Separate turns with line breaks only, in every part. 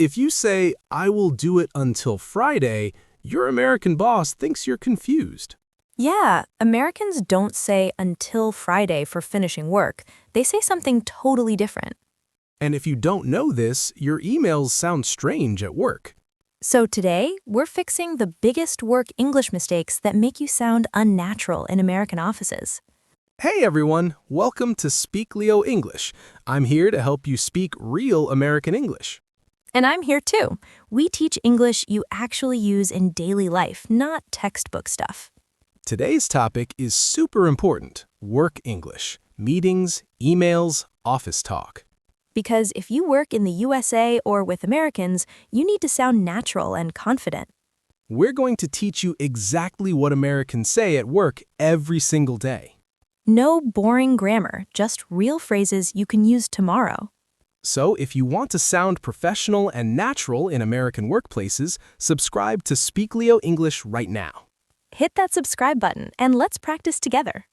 If you say, I will do it until Friday, your American boss thinks you're confused.
Yeah, Americans don't say until Friday for finishing work. They say something totally different.
And if you don't know this, your emails sound strange at work.
So today, we're fixing the biggest work English mistakes that make you sound unnatural in American offices.
Hey everyone, welcome to Speaklio English. I'm here to help you speak real American English.
And I'm here too. We teach English you actually use in daily life, not textbook stuff.
Today's topic is super important: work English, meetings, emails, office talk.
Because if you work in the USA or with Americans, you need to sound natural and confident.
We're going to teach you exactly what Americans say at work every single day.
No boring grammar, just real phrases you can use tomorrow.
So if you want to sound professional and natural in American workplaces, subscribe to Speaklio English right now.
Hit that subscribe button and let's practice together.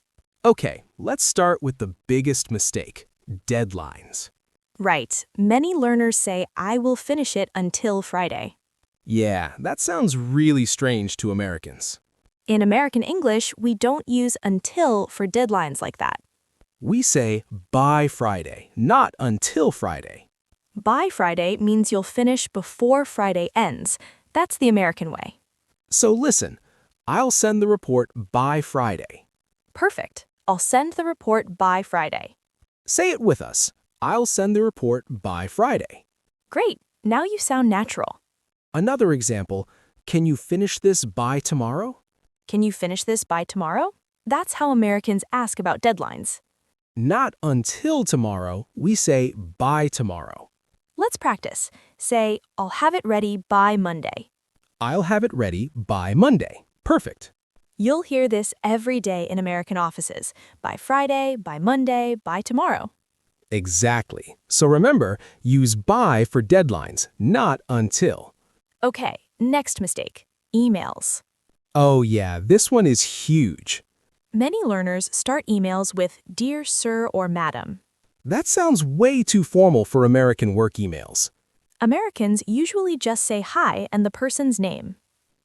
Okay, let's start with the biggest mistake: deadlines.
Right. Many learners say, I will finish it until Friday.
Yeah, that sounds really strange to Americans.
In American English, we don't use until for deadlines like that.
We say by Friday, not until Friday.
By Friday means you'll finish before Friday ends. That's the American way.
So listen, I'll send the report by Friday.
Perfect. I'll send the report by Friday.
Say it with us. I'll send the report by Friday.
Great. Now you sound natural.
Another example: can you finish this by tomorrow?
Can you finish this by tomorrow? That's how Americans ask about deadlines.
Not until tomorrow, we say by tomorrow.
Let's practice. Say, I'll have it ready by Monday.
I'll have it ready by Monday. Perfect.
You'll hear this every day in American offices. By Friday, by Monday, by tomorrow.
Exactly. So remember, use by for deadlines, not until.
Okay, next mistake. Emails.
Oh yeah, this one is huge.
Many learners start emails with Dear Sir or Madam.
That sounds way too formal for American work emails.
Americans usually just say hi and the person's name.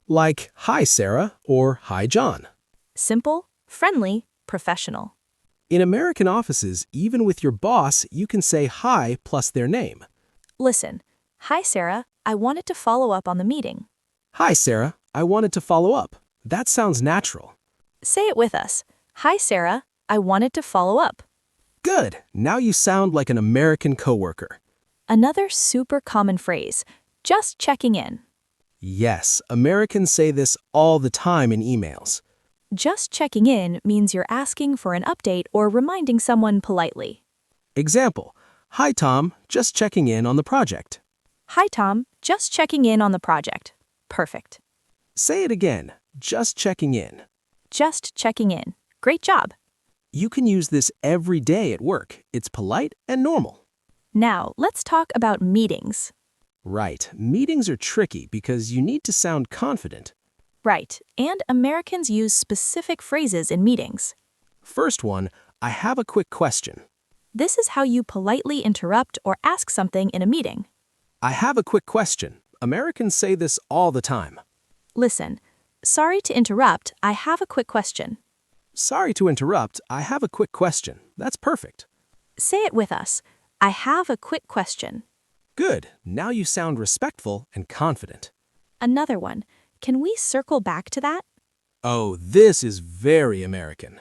Like, hi Sarah, or hi John.
Simple, friendly, professional.
In American offices, even with your boss, you can say hi plus their name.
Listen, hi Sarah, I wanted to follow up on the meeting.
Hi Sarah, I wanted to follow up. That sounds natural.
Say it with us. Hi Sarah, I wanted to follow up.
Good. Now you sound like an American coworker.
Another super common phrase, just checking in.
Yes, Americans say this all the time in emails.
Just checking in means you're asking for an update or reminding someone politely.
Example: hi Tom, just checking in on the project.
Hi Tom, just checking in on the project. Perfect.
Say it again, just checking in.
Just checking in. Great job.
You can use this every day at work. It's polite and normal.
Now, let's talk about meetings.
Right, meetings are tricky because you need to sound confident.
Right, and Americans use specific phrases in meetings.
First one, I have a quick question.
This is how you politely interrupt or ask something in a meeting.
I have a quick question. Americans say this all the time.
Listen, sorry to interrupt, I have a quick question.
Sorry to interrupt, I have a quick question. That's perfect.
Say it with us. I have a quick question.
Good. Now you sound respectful and confident.
Another one. Can we circle back to that?
Oh, this is very American.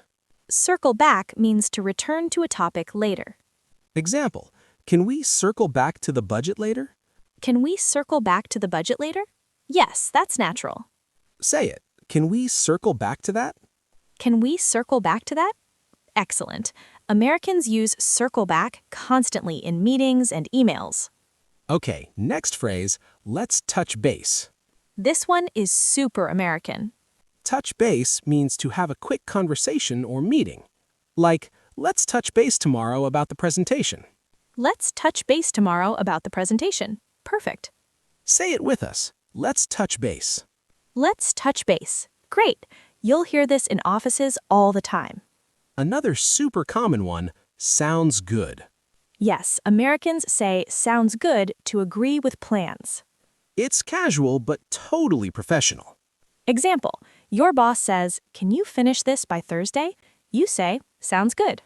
Circle back means to return to a topic later.
Example: can we circle back to the budget later?
Can we circle back to the budget later? Yes, that's natural.
Say it. Can we circle back to that?
Can we circle back to that? Excellent. Americans use circle back constantly in meetings and emails.
Okay, next phrase, let's touch base.
This one is super American.
Touch base means to have a quick conversation or meeting. Like, let's touch base tomorrow about the presentation.
Let's touch base tomorrow about the presentation. Perfect.
Say it with us. Let's touch base.
Let's touch base. Great. You'll hear this in offices all the time.
Another super common one, sounds good.
Yes, Americans say sounds good to agree with plans.
It's casual but totally professional.
Example, your boss says, "Can you finish this by Thursday?" You say, "Sounds good."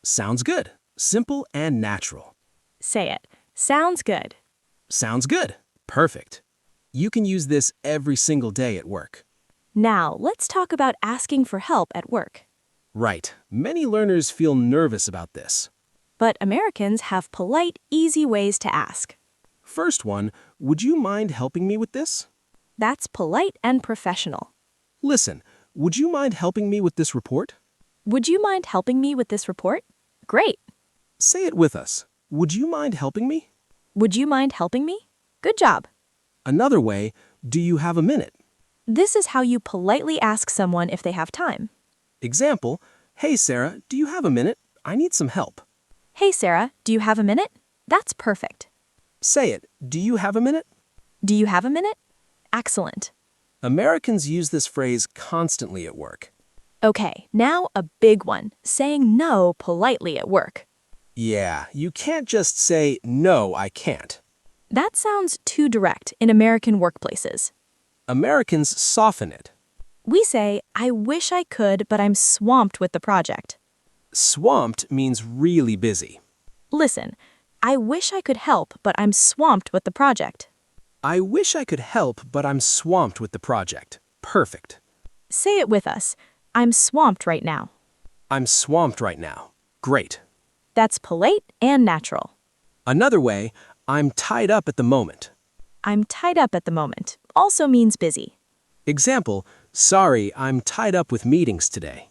Sounds good. Simple and natural.
Say it. Sounds good.
Sounds good. Perfect. You can use this every single day at work.
Now, let's talk about asking for help at work.
Right. Many learners feel nervous about this.
But Americans have polite, easy ways to ask.
First one, would you mind helping me with this?
That's polite and professional.
Listen, would you mind helping me with this report?
Would you mind helping me with this report? Great.
Say it with us. Would you mind helping me?
Would you mind helping me? Good job.
Another way, do you have a minute?
This is how you politely ask someone if they have time.
Example, hey Sarah, do you have a minute? I need some help.
Hey, Sarah, do you have a minute? That's perfect.
Say it, do you have a minute?
Do you have a minute? Excellent.
Americans use this phrase constantly at work.
Okay, now a big one, saying no politely at work.
Yeah, you can't just say, no, I can't.
That sounds too direct in American workplaces.
Americans soften it.
We say, "I wish I could, but I'm swamped with the project."
Swamped means really busy.
Listen, I wish I could help, but I'm swamped with the project.
I wish I could help, but I'm swamped with the project. Perfect.
Say it with us. I'm swamped right now.
I'm swamped right now. Great.
That's polite and natural.
Another way, I'm tied up at the moment.
I'm tied up at the moment also means busy.
Example, sorry, I'm tied up with meetings today.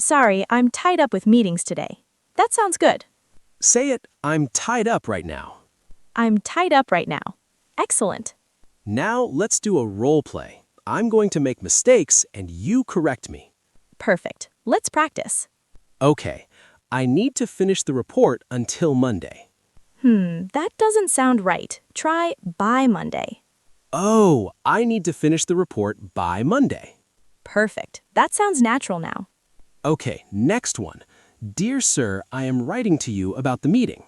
Sorry, I'm tied up with meetings today. That sounds good.
Say it, I'm tied up right now.
I'm tied up right now. Excellent.
Now let's do a role play. I'm going to make mistakes and you correct me.
Perfect. Let's practice.
Okay, I need to finish the report until Monday.
That doesn't sound right. Try by Monday.
Oh, I need to finish the report by Monday.
Perfect. That sounds natural now.
Okay, next one. Dear sir, I am writing to you about the meeting.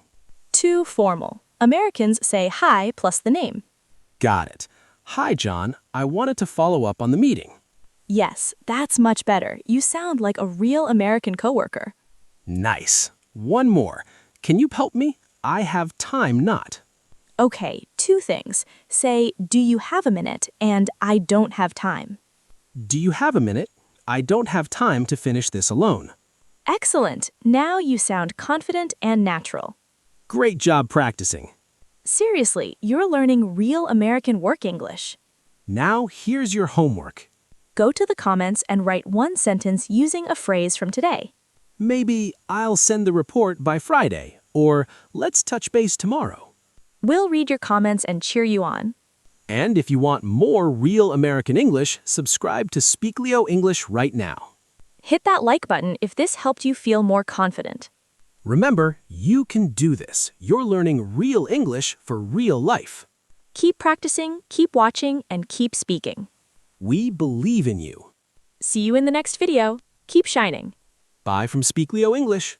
Too formal. Americans say hi plus the name.
Got it. Hi, John. I wanted to follow up on the meeting.
Yes, that's much better. You sound like a real American coworker.
Nice. One more. Can you help me? I have time not.
Okay, two things. Say, "Do you have a minute?" and "I don't have time."
Do you have a minute? I don't have time to finish this alone.
Excellent. Now you sound confident and natural.
Great job practicing.
Seriously, you're learning real American work English.
Now here's your homework.
Go to the comments and write one sentence using a phrase from today.
Maybe I'll send the report by Friday, or let's touch base tomorrow.
We'll read your comments and cheer you on.
And if you want more real American English, subscribe to Speaklio English right now.
Hit that like button if this helped you feel more confident.
Remember, you can do this. You're learning real English for real life.
Keep practicing, keep watching, and keep speaking.
We believe in you.
See you in the next video. Keep shining.
Bye from Speaklio English.